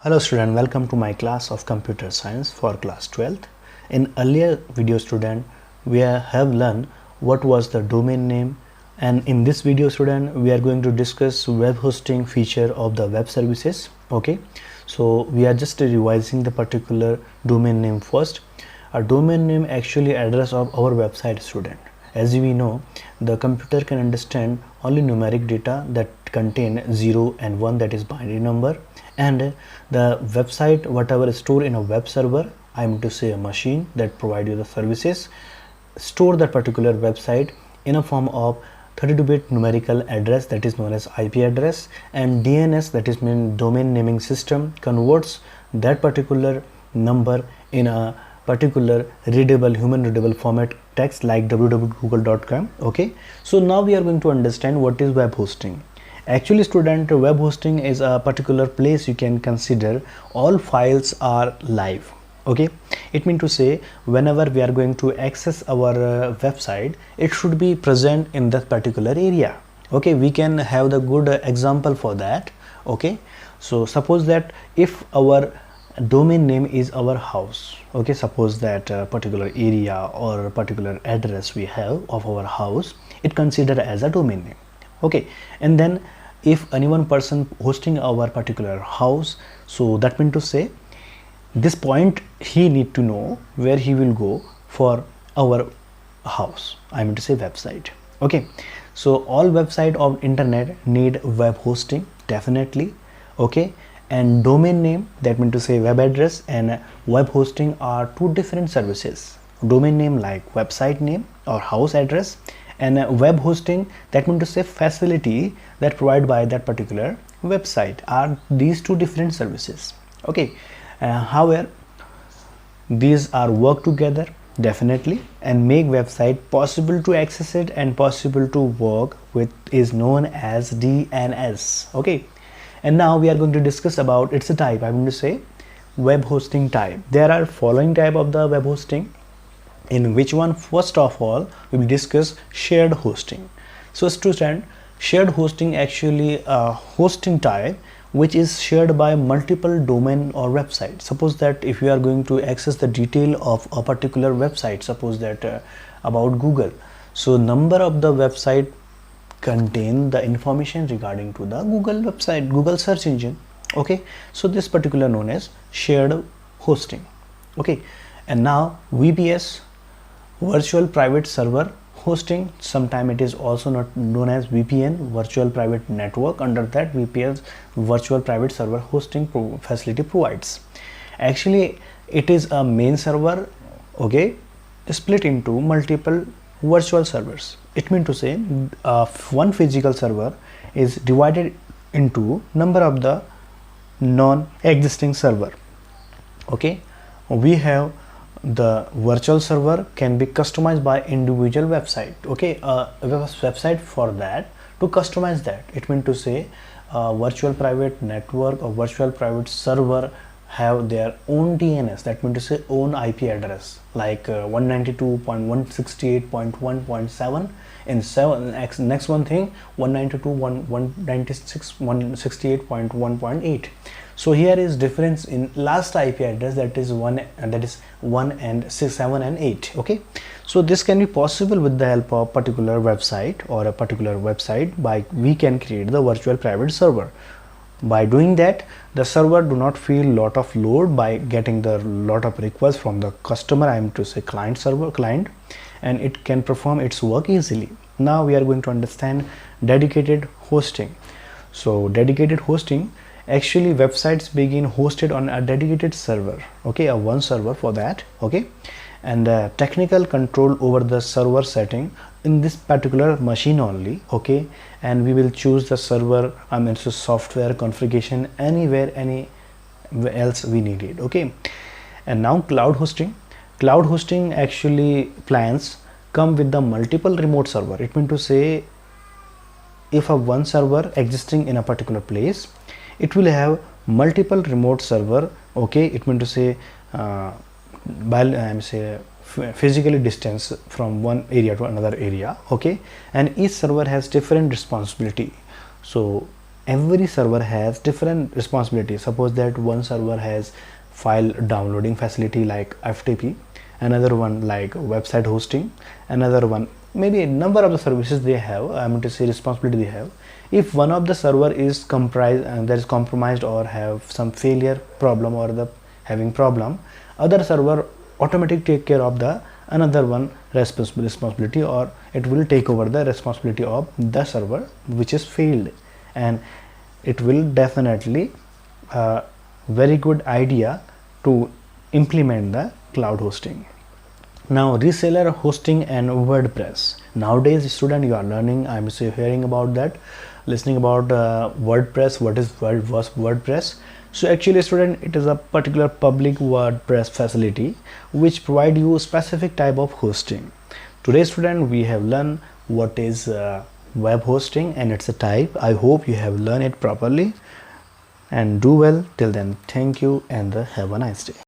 Hello student, welcome to my class of computer science for class 12th. In earlier video student, we have learned what was the domain name, and in this video student, we are going to discuss web hosting feature of the web services. Okay, so we are just revising the particular domain name first. A domain name actually address of our website student. As we know, the computer can understand only numeric data that contain 0 and 1, that is binary number, and the website whatever is stored in a web server, I mean to say a machine that provide you the services, store that particular website in a form of 32-bit numerical address that is known as IP address, and DNS, that is mean domain naming system, converts that particular number in a particular readable, human readable format text like www.google.com. okay, so now we are going to understand what is web hosting. Actually student, web hosting is a particular place you can consider all files are live. Okay, it means to say whenever we are going to access our website, it should be present in that particular area. Okay, we can have the good example for that. Okay, so suppose that if our domain name is our house, okay, suppose that particular area or particular address we have of our house, it considered as a domain name. Okay, and then if any one person hosting our particular house, so that means to say this point he need to know where he will go for our house, I mean to say website. Okay, so all website of internet need web hosting definitely. Okay, and domain name, that means to say web address, and web hosting are two different services. Domain name like website name or house address, and web hosting, that means to say facility that provided by that particular website, are these two different services. Okay, however these are work together definitely and make website possible to access it and possible to work with is known as DNS. Okay, and now we are going to discuss about its type. I'm going to say web hosting type. There are following type of the web hosting, in which one first of all we will discuss shared hosting. So student, shared hosting actually a hosting type which is shared by multiple domain or website. Suppose that if you are going to access the detail of a particular website, suppose that about Google, so number of the website contain the information regarding to the Google website, Google search engine. Okay, so this particular known as shared hosting. Okay, and now VPS, virtual private server hosting, sometime it is also not known as VPN, virtual private network. Under that VPS, virtual private server hosting facility provides. Actually it is a main server, okay, split into multiple virtual servers. It means to say one physical server is divided into number of the non-existing server. Okay, we have the virtual server can be customized by individual website. Okay, website for that to customize that. It means to say virtual private network or virtual private server have their own DNS, that means to say own IP address, like 192.168.1.7 in 7 next one thing 192.196.168.1.8. so here is difference in last IP address, that is 1 and 6, 7 and 8. Okay, so this can be possible with the help of particular website or a particular website by we can create the virtual private server. By doing that, the server do not feel lot of load by getting the lot of requests from the customer, I am to say client server client, and it can perform its work easily. Now we are going to understand dedicated hosting. So dedicated hosting, actually websites begin hosted on a dedicated server. Okay, a one server for that. Okay, and technical control over the server setting in this particular machine only. Okay, and we will choose the server, I mean so software configuration anywhere else we need it. Okay, and now cloud hosting. Cloud hosting actually plans come with the multiple remote server. It means to say if a one server existing in a particular place, it will have multiple remote server. Okay, it means to say physically distance from one area to another area. Okay, and each server has different responsibility. So every server has different responsibilities. Suppose that one server has file downloading facility like FTP, another one like website hosting, another one maybe a number of the services they have, I mean to say responsibility they have. If one of the server is comprised and that is compromised or have some failure problem or the having problem, other server automatically take care of the another one responsibility, or it will take over the responsibility of the server which is failed, and it will definitely very good idea to implement the cloud hosting. Now reseller hosting and WordPress. Nowadays student, you are learning, I'm hearing about that, listening about WordPress. What is WordPress? So actually student, it is a particular public WordPress facility which provide you specific type of hosting. Today student, we have learned what is web hosting and it's a type. I hope you have learned it properly and do well. Till then, thank you and have a nice day.